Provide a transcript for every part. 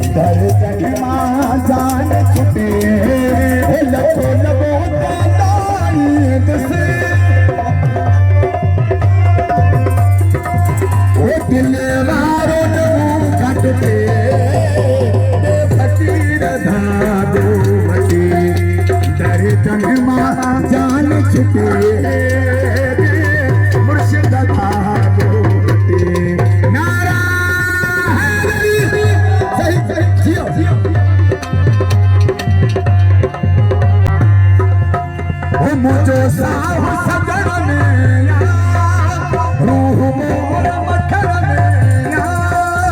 दर्द मां जान छुटे लखो लबो दादाईद से ओ दिल मारो नू कटते फकीर धादो मटे दर्द मां जान छुटे मुर्शिद धादो मटे नारा मुझो साहु सजण में रूह मोर मखर में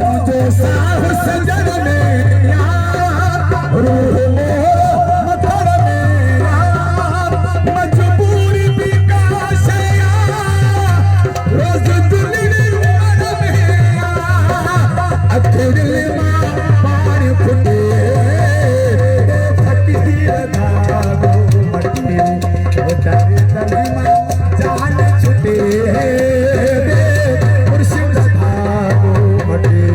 मुझो साहु सजण में रूह मोर मखर में मजबूरी भी काशया रोज दिल दिल मां पार फुटे फकीर धागो मटे दर्द मां जान छुटे मुर्शिद धागो मटे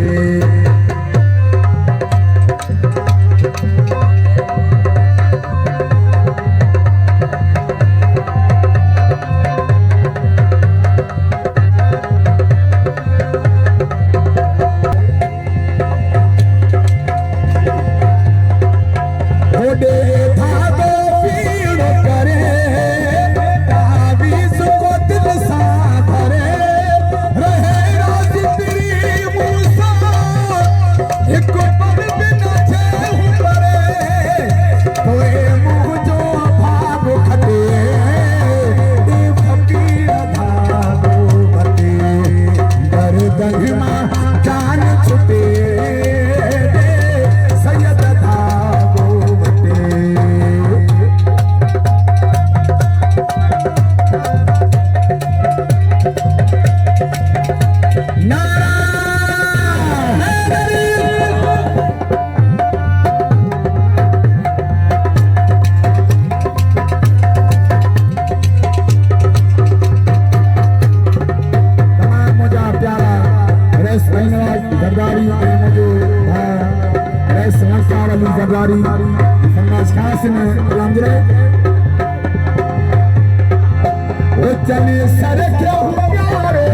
चले सर क्यों प्यारे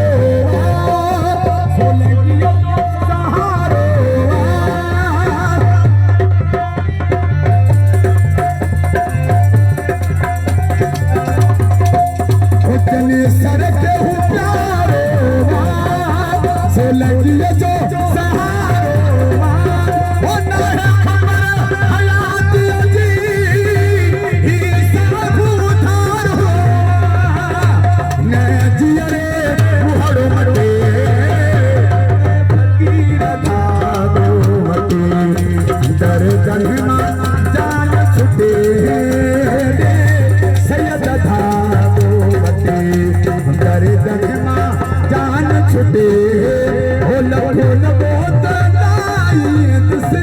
सहारे चले सर क्यों प्यारे सो लगिए जो सहारे जान छुटे सैयद धागो मटे दर्द मां जान छुटे हो लखो लबो दादाईद से